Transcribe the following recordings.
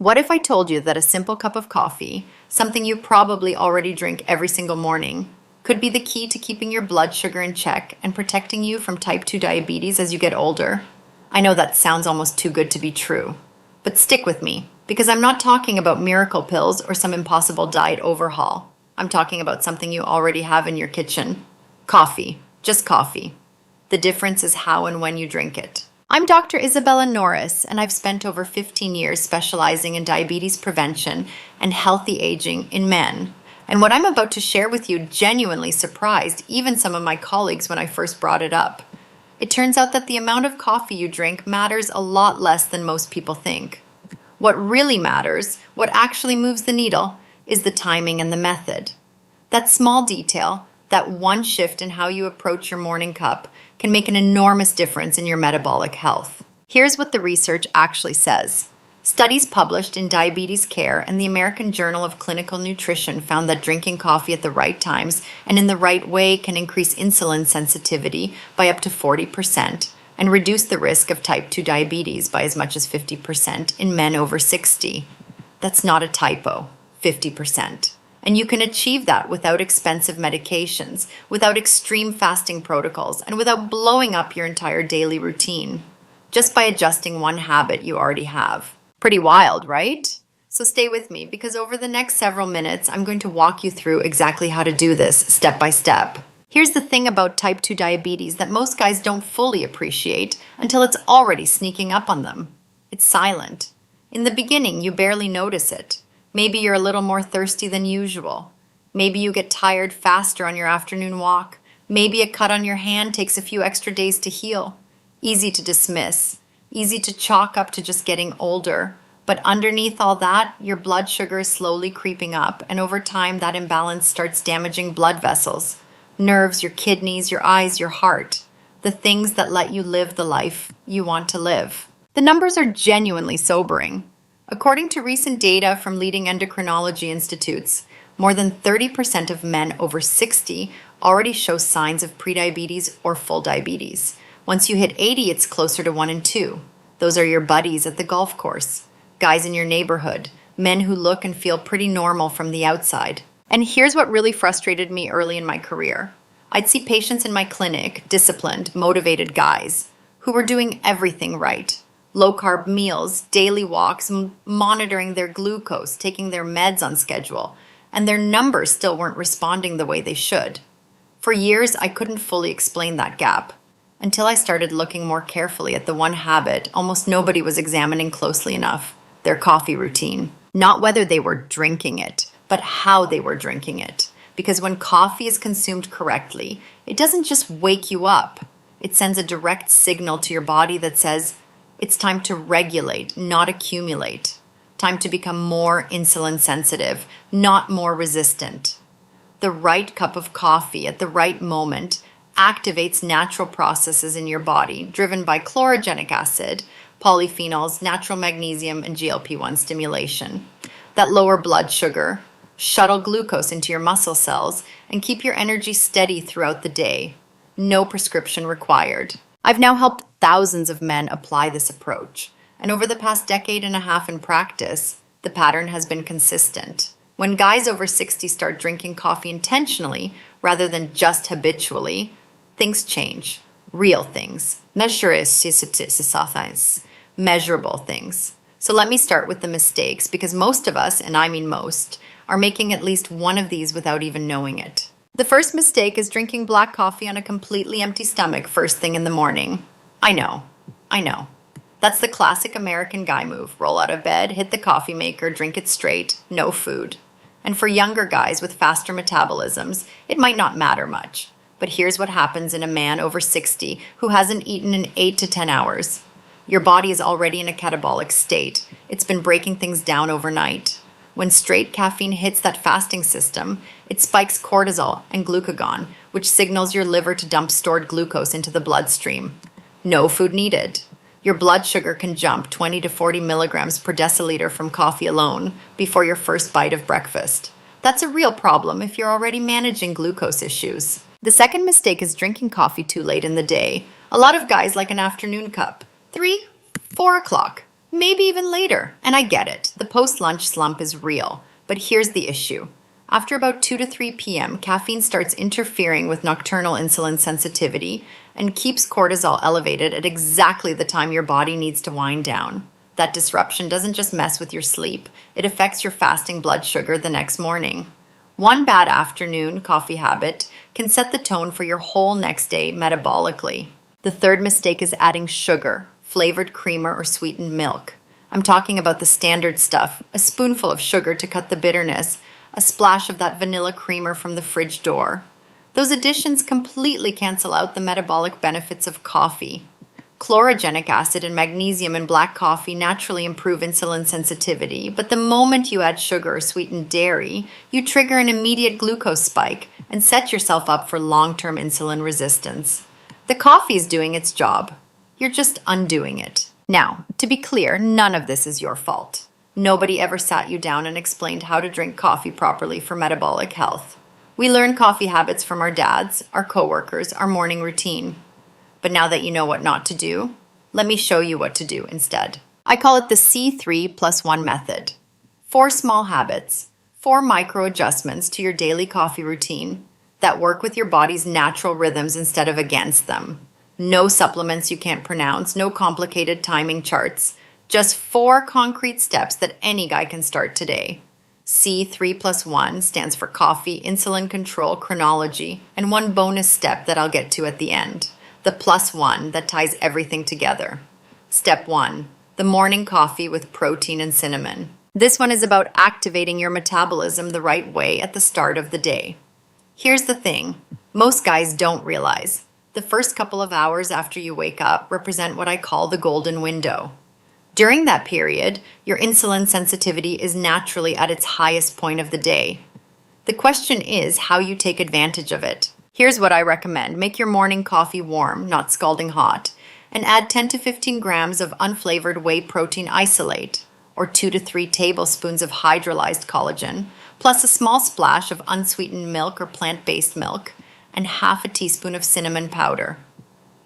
What if I told you that a simple cup of coffee, something you probably already drink every single morning, could be the key to keeping your blood sugar in check and protecting you from type 2 diabetes as you get older? I know that sounds almost too good to be true, but stick with me, because I'm not talking about miracle pills or some impossible diet overhaul. I'm talking about something you already have in your kitchen. Coffee. Just coffee. The difference is how and when you drink it. I'm Dr. Isabella Norris, and I've spent over 15 years specializing in diabetes prevention and healthy aging in men. And what I'm about to share with you genuinely surprised even some of my colleagues when I first brought it up. It turns out that the amount of coffee you drink matters a lot less than most people think. What really matters, what actually moves the needle, is the timing and the method. That small detail, that one shift in how you approach your morning cup, can make an enormous difference in your metabolic health. Here's what the research actually says. Studies published in Diabetes Care and the American Journal of Clinical Nutrition found that drinking coffee at the right times and in the right way can increase insulin sensitivity by up to 40% and reduce the risk of type 2 diabetes by as much as 50% in men over 60. That's not a typo, 50%. And you can achieve that without expensive medications, without extreme fasting protocols, and without blowing up your entire daily routine, just by adjusting one habit you already have. Pretty wild, right? So stay with me, because over the next several minutes, I'm going to walk you through exactly how to do this step by step. Here's the thing about type 2 diabetes that most guys don't fully appreciate until it's already sneaking up on them. It's silent. In the beginning, you barely notice it. Maybe you're a little more thirsty than usual. Maybe you get tired faster on your afternoon walk. Maybe a cut on your hand takes a few extra days to heal. Easy to dismiss. Easy to chalk up to just getting older. But underneath all that, your blood sugar is slowly creeping up, and over time that imbalance starts damaging blood vessels, nerves, your kidneys, your eyes, your heart. The things that let you live the life you want to live. The numbers are genuinely sobering. According to recent data from leading endocrinology institutes, more than 30% of men over 60 already show signs of prediabetes or full diabetes. Once you hit 80, it's closer to 1 in 2. Those are your buddies at the golf course, guys in your neighborhood, men who look and feel pretty normal from the outside. And here's what really frustrated me early in my career. I'd see patients in my clinic, disciplined, motivated guys, who were doing everything right. Low-carb meals, daily walks, monitoring their glucose, taking their meds on schedule, and their numbers still weren't responding the way they should. For years, I couldn't fully explain that gap, until I started looking more carefully at the one habit almost nobody was examining closely enough, their coffee routine. Not whether they were drinking it, but how they were drinking it. Because when coffee is consumed correctly, it doesn't just wake you up. It sends a direct signal to your body that says, it's time to regulate, not accumulate. Time to become more insulin sensitive, not more resistant. The right cup of coffee at the right moment activates natural processes in your body driven by chlorogenic acid, polyphenols, natural magnesium, and GLP-1 stimulation that lower blood sugar, shuttle glucose into your muscle cells, and keep your energy steady throughout the day. No prescription required. I've now helped thousands of men apply this approach, and over the past decade and a half in practice, the pattern has been consistent. When guys over 60 start drinking coffee intentionally rather than just habitually, things change. Real things. Measurable things. So let me start with the mistakes, because most of us, and I mean most, are making at least one of these without even knowing it. The first mistake is drinking black coffee on a completely empty stomach first thing in the morning. I know. That's the classic American guy move. Roll out of bed, hit the coffee maker, drink it straight, no food. And for younger guys with faster metabolisms, it might not matter much. But here's what happens in a man over 60 who hasn't eaten in 8 to 10 hours. Your body is already in a catabolic state. It's been breaking things down overnight. When straight caffeine hits that fasting system, it spikes cortisol and glucagon, which signals your liver to dump stored glucose into the bloodstream. No food needed. Your blood sugar can jump 20 to 40 milligrams per deciliter from coffee alone before your first bite of breakfast. That's a real problem if you're already managing glucose issues. The second mistake is drinking coffee too late in the day. A lot of guys like an afternoon cup, 3, 4 o'clock. maybe even later. And I get it, the post-lunch slump is real. But here's the issue. After about 2 to 3 p.m., caffeine starts interfering with nocturnal insulin sensitivity and keeps cortisol elevated at exactly the time your body needs to wind down. That disruption doesn't just mess with your sleep, it affects your fasting blood sugar the next morning. One bad afternoon coffee habit can set the tone for your whole next day metabolically. The third mistake is adding sugar, flavored creamer, or sweetened milk. I'm talking about the standard stuff, a spoonful of sugar to cut the bitterness, a splash of that vanilla creamer from the fridge door. Those additions completely cancel out the metabolic benefits of coffee. Chlorogenic acid and magnesium in black coffee naturally improve insulin sensitivity, but the moment you add sugar or sweetened dairy, you trigger an immediate glucose spike and set yourself up for long-term insulin resistance. The coffee is doing its job. You're just undoing it. Now, to be clear, none of this is your fault. Nobody ever sat you down and explained how to drink coffee properly for metabolic health. We learn coffee habits from our dads, our coworkers, our morning routine. But now that you know what not to do, let me show you what to do instead. I call it the C3+1 Method. 4 small habits, 4 micro adjustments to your daily coffee routine that work with your body's natural rhythms instead of against them. No supplements you can't pronounce, no complicated timing charts, just 4 concrete steps that any guy can start today. C3+1 stands for coffee, insulin control, chronology, and 1 bonus step that I'll get to at the end. The +1 that ties everything together. Step 1, the morning coffee with protein and cinnamon. This one is about activating your metabolism the right way at the start of the day. Here's the thing, most guys don't realize. The first couple of hours after you wake up represent what I call the golden window. During that period, your insulin sensitivity is naturally at its highest point of the day. The question is how you take advantage of it. Here's what I recommend. Make your morning coffee warm, not scalding hot, and add 10 to 15 grams of unflavored whey protein isolate, or 2 to 3 tablespoons of hydrolyzed collagen, plus a small splash of unsweetened milk or plant-based milk, and half a teaspoon of cinnamon powder.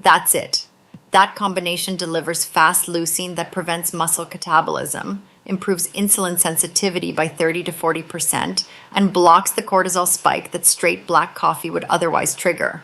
That's it. That combination delivers fast leucine that prevents muscle catabolism, improves insulin sensitivity by 30 to 40%, and blocks the cortisol spike that straight black coffee would otherwise trigger.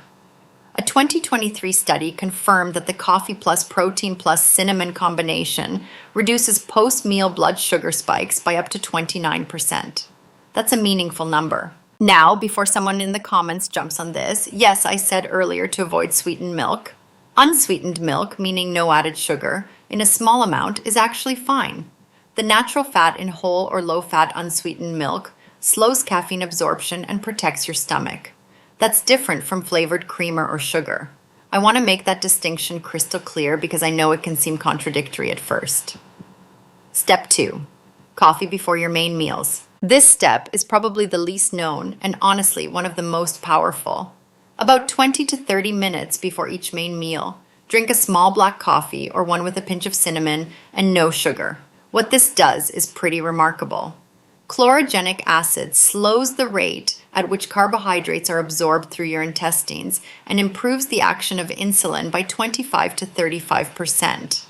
A 2023 study confirmed that the coffee plus protein plus cinnamon combination reduces post-meal blood sugar spikes by up to 29%. That's a meaningful number. Now, before someone in the comments jumps on this, yes, I said earlier to avoid sweetened milk. Unsweetened milk, meaning no added sugar, in a small amount is actually fine. The natural fat in whole or low-fat unsweetened milk slows caffeine absorption and protects your stomach. That's different from flavored creamer or sugar. I want to make that distinction crystal clear because I know it can seem contradictory at first. Step 2. Coffee before your main meals. This step is probably the least known and honestly one of the most powerful. About 20 to 30 minutes before each main meal, drink a small black coffee or one with a pinch of cinnamon and no sugar. What this does is pretty remarkable. Chlorogenic acid slows the rate at which carbohydrates are absorbed through your intestines and improves the action of insulin by 25 to 35%.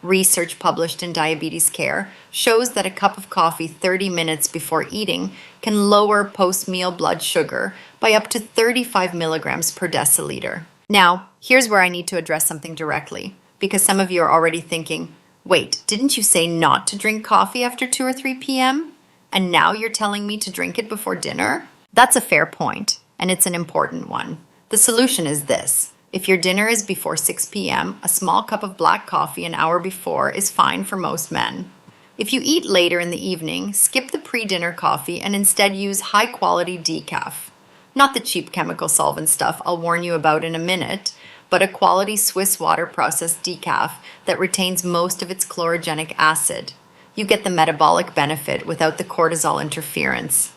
Research published in Diabetes Care shows that a cup of coffee 30 minutes before eating can lower post-meal blood sugar by up to 35 milligrams per deciliter. Now, here's where I need to address something directly, because some of you are already thinking, wait, didn't you say not to drink coffee after 2 or 3 p.m.? And now you're telling me to drink it before dinner? That's a fair point, and it's an important one. The solution is this. If your dinner is before 6 p.m., a small cup of black coffee an hour before is fine for most men. If you eat later in the evening, skip the pre-dinner coffee and instead use high-quality decaf. Not the cheap chemical solvent stuff I'll warn you about in a minute, but a quality Swiss water processed decaf that retains most of its chlorogenic acid. You get the metabolic benefit without the cortisol interference.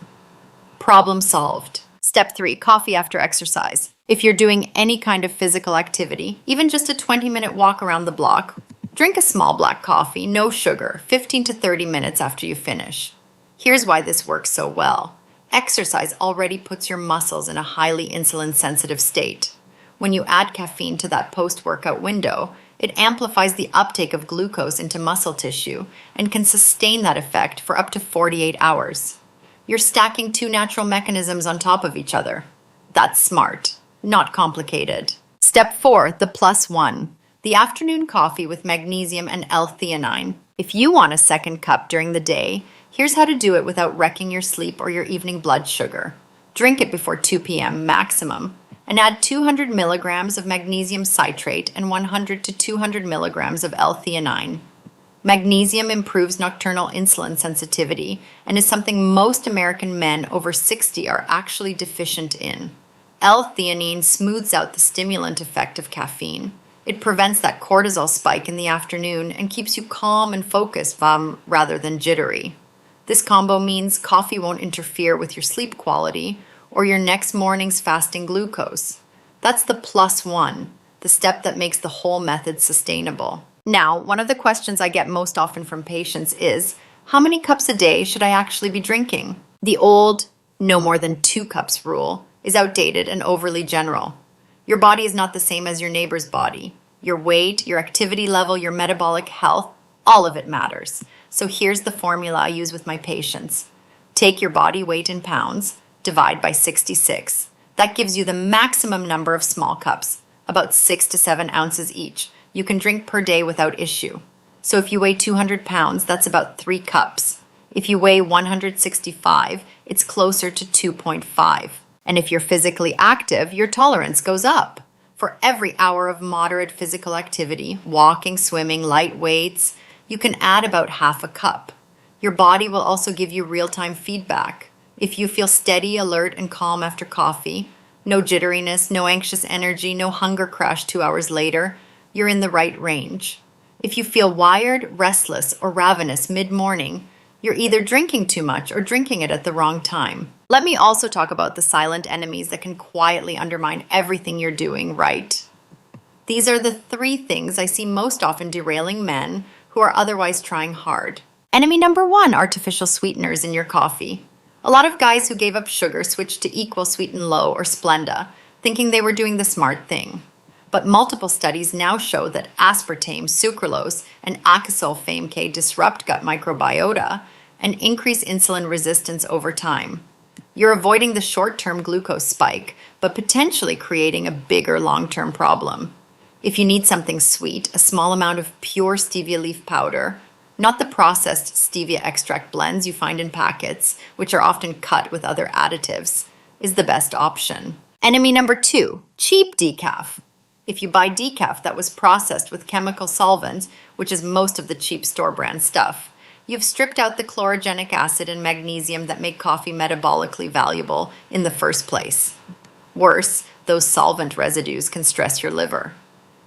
Problem solved. Step 3, coffee after exercise. If you're doing any kind of physical activity, even just a 20-minute walk around the block, drink a small black coffee, no sugar, 15 to 30 minutes after you finish. Here's why this works so well. Exercise already puts your muscles in a highly insulin-sensitive state. When you add caffeine to that post-workout window, It amplifies the uptake of glucose into muscle tissue and can sustain that effect for up to 48 hours. You're stacking two natural mechanisms on top of each other. That's smart, not complicated. Step 4, the +1. The afternoon coffee with magnesium and L-theanine. If you want a second cup during the day, here's how to do it without wrecking your sleep or your evening blood sugar. Drink it before 2 p.m. maximum, and add 200 milligrams of magnesium citrate and 100 to 200 milligrams of L-theanine. Magnesium improves nocturnal insulin sensitivity and is something most American men over 60 are actually deficient in. L-theanine smooths out the stimulant effect of caffeine. It prevents that cortisol spike in the afternoon and keeps you calm and focused rather than jittery. This combo means coffee won't interfere with your sleep quality or your next morning's fasting glucose. That's the +1, the step that makes the whole method sustainable. Now, one of the questions I get most often from patients is, how many cups a day should I actually be drinking? The old, no more than 2 cups rule is outdated and overly general. Your body is not the same as your neighbor's body. Your weight, your activity level, your metabolic health, all of it matters. So here's the formula I use with my patients. Take your body weight in pounds, divide by 66. That gives you the maximum number of small cups, about 6 to 7 ounces each. You can drink per day without issue. So if you weigh 200 pounds, that's about 3 cups. If you weigh 165, it's closer to 2.5. And if you're physically active, your tolerance goes up. For every hour of moderate physical activity, walking, swimming, light weights, you can add about half a cup. Your body will also give you real-time feedback. If you feel steady, alert, and calm after coffee, no jitteriness, no anxious energy, no hunger crash 2 hours later, you're in the right range. If you feel wired, restless, or ravenous mid-morning, you're either drinking too much or drinking it at the wrong time. Let me also talk about the silent enemies that can quietly undermine everything you're doing right. These are the 3 things I see most often derailing men who are otherwise trying hard. Enemy number 1, artificial sweeteners in your coffee. A lot of guys who gave up sugar switched to Equal Sweeten Low or Splenda, thinking they were doing the smart thing. But multiple studies now show that aspartame, sucralose, and acesulfame K disrupt gut microbiota and increase insulin resistance over time. You're avoiding the short-term glucose spike, but potentially creating a bigger long-term problem. If you need something sweet, a small amount of pure stevia leaf powder, not the processed stevia extract blends you find in packets, which are often cut with other additives, is the best option. Enemy number 2, cheap decaf. If you buy decaf that was processed with chemical solvents, which is most of the cheap store brand stuff, you've stripped out the chlorogenic acid and magnesium that make coffee metabolically valuable in the first place. Worse, those solvent residues can stress your liver.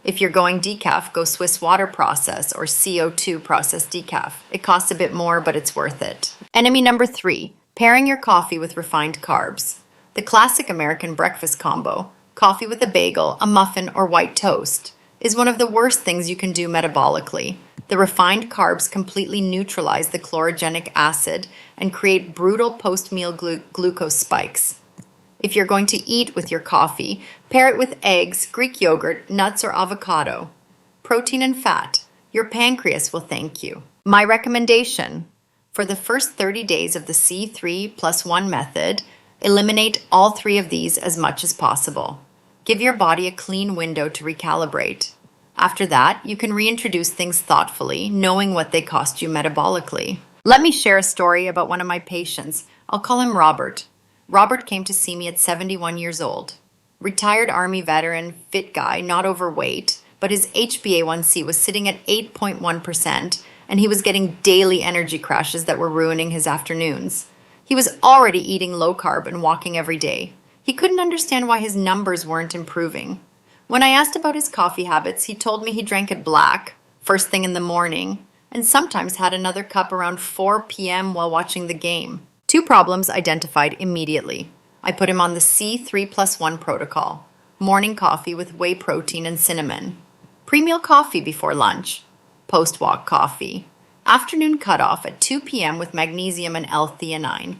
If you're going decaf, go Swiss water process or CO2 processed decaf. It costs a bit more, but it's worth it. Enemy number 3, pairing your coffee with refined carbs. The classic American breakfast combo, coffee with a bagel, a muffin, or white toast, is one of the worst things you can do metabolically. The refined carbs completely neutralize the chlorogenic acid and create brutal post-meal glucose spikes. If you're going to eat with your coffee, pair it with eggs, Greek yogurt, nuts, or avocado. Protein and fat. Your pancreas will thank you. My recommendation: for the first 30 days of the C3+1 method, eliminate all 3 of these as much as possible. Give your body a clean window to recalibrate. After that, you can reintroduce things thoughtfully, knowing what they cost you metabolically. Let me share a story about one of my patients. I'll call him Robert. Robert came to see me at 71 years old. Retired Army veteran, fit guy, not overweight, but his HbA1c was sitting at 8.1%, and he was getting daily energy crashes that were ruining his afternoons. He was already eating low carb and walking every day. He couldn't understand why his numbers weren't improving. When I asked about his coffee habits, he told me he drank it black, first thing in the morning, and sometimes had another cup around 4 p.m. while watching the game. 2 problems identified immediately. I put him on the C3+1 protocol: morning coffee with whey protein and cinnamon, pre-meal coffee before lunch, post-walk coffee, afternoon cutoff at 2 p.m. with magnesium and L-theanine.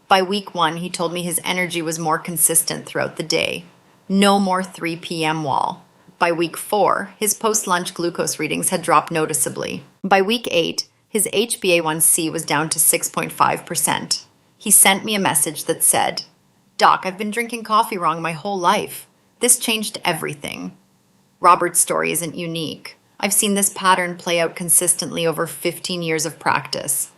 By week 1, he told me his energy was more consistent throughout the day. No more 3 p.m. wall. By week 4, his post-lunch glucose readings had dropped noticeably. By week 8, his HbA1c was down to 6.5%. He sent me a message that said, "Doc, I've been drinking coffee wrong my whole life. This changed everything." Robert's story isn't unique. I've seen this pattern play out consistently over 15 years of practice.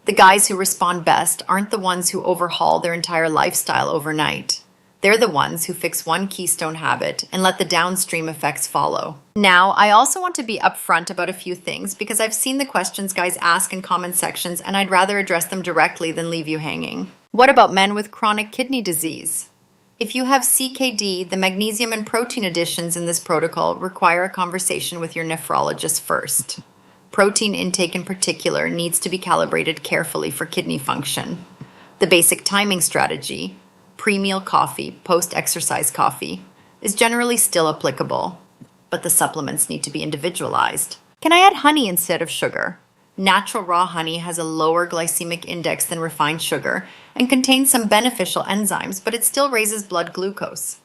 The guys who respond best aren't the ones who overhaul their entire lifestyle overnight. They're the ones who fix one keystone habit and let the downstream effects follow. Now, I also want to be upfront about a few things because I've seen the questions guys ask in comment sections and I'd rather address them directly than leave you hanging. What about men with chronic kidney disease? If you have CKD, the magnesium and protein additions in this protocol require a conversation with your nephrologist first. Protein intake in particular needs to be calibrated carefully for kidney function. The basic timing strategy, pre-meal coffee, post-exercise coffee, is generally still applicable, but the supplements need to be individualized. Can I add honey instead of sugar? Natural raw honey has a lower glycemic index than refined sugar and contains some beneficial enzymes, but it still raises blood glucose.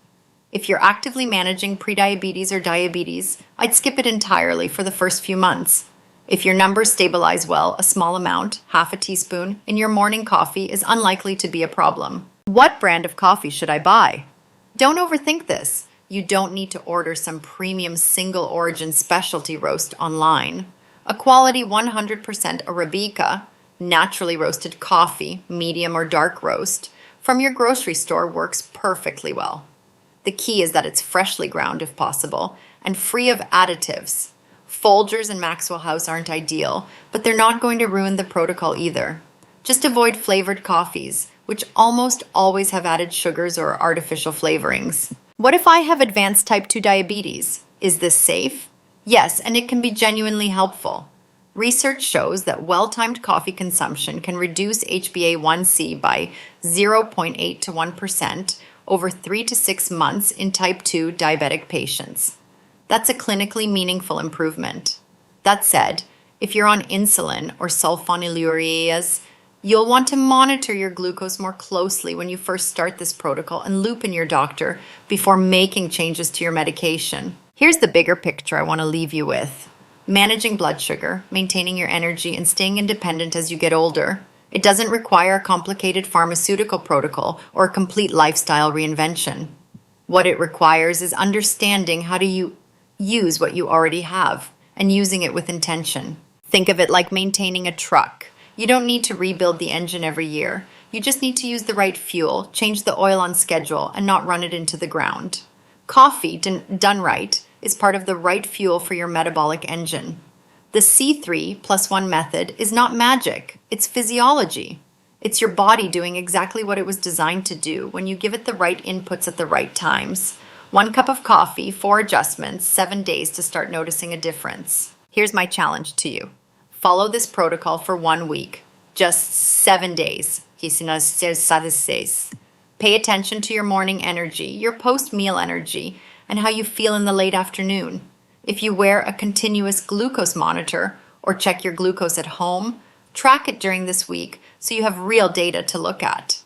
If you're actively managing prediabetes or diabetes, I'd skip it entirely for the first few months. If your numbers stabilize well, a small amount, half a teaspoon, in your morning coffee is unlikely to be a problem. What brand of coffee should I buy? Don't overthink this. You don't need to order some premium single origin specialty roast online. A quality 100% Arabica, naturally roasted coffee, medium or dark roast, from your grocery store works perfectly well. The key is that it's freshly ground if possible and free of additives. Folgers and Maxwell House aren't ideal, but they're not going to ruin the protocol either. Just avoid flavored coffees, which almost always have added sugars or artificial flavorings. What if I have advanced type 2 diabetes? Is this safe? Yes, and it can be genuinely helpful. Research shows that well-timed coffee consumption can reduce HbA1c by 0.8 to 1% over 3 to 6 months in type 2 diabetic patients. That's a clinically meaningful improvement. That said, if you're on insulin or sulfonylureas, you'll want to monitor your glucose more closely when you first start this protocol and loop in your doctor before making changes to your medication. Here's the bigger picture I want to leave you with. Managing blood sugar, maintaining your energy, and staying independent as you get older. It doesn't require a complicated pharmaceutical protocol or a complete lifestyle reinvention. What it requires is understanding how to use what you already have and using it with intention. Think of it like maintaining a truck. You don't need to rebuild the engine every year. You just need to use the right fuel, change the oil on schedule, and not run it into the ground. Coffee, done right, is part of the right fuel for your metabolic engine. The C3+1 method is not magic, it's physiology. It's your body doing exactly what it was designed to do when you give it the right inputs at the right times. 1 cup of coffee, 4 adjustments, 7 days to start noticing a difference. Here's my challenge to you. Follow this protocol for 1 week, just 7 days. Pay attention to your morning energy, your post-meal energy, and how you feel in the late afternoon. If you wear a continuous glucose monitor or check your glucose at home, track it during this week so you have real data to look at.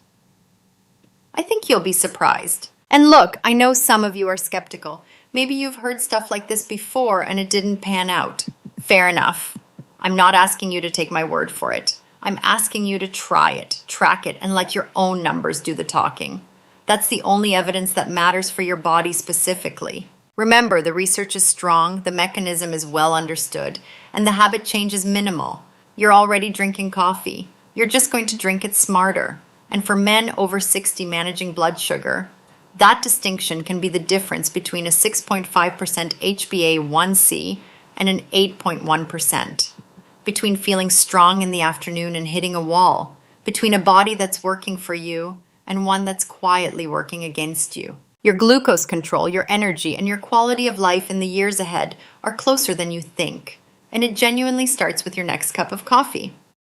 I think you'll be surprised. And look, I know some of you are skeptical. Maybe you've heard stuff like this before and it didn't pan out. Fair enough. I'm not asking you to take my word for it. I'm asking you to try it, track it, and let your own numbers do the talking. That's the only evidence that matters for your body specifically. Remember, the research is strong, the mechanism is well understood, and the habit change is minimal. You're already drinking coffee. You're just going to drink it smarter. And for men over 60 managing blood sugar, that distinction can be the difference between a 6.5% HbA1c and an 8.1%. Between feeling strong in the afternoon and hitting a wall. Between a body that's working for you and one that's quietly working against you. Your glucose control, your energy, and your quality of life in the years ahead are closer than you think. And it genuinely starts with your next cup of coffee.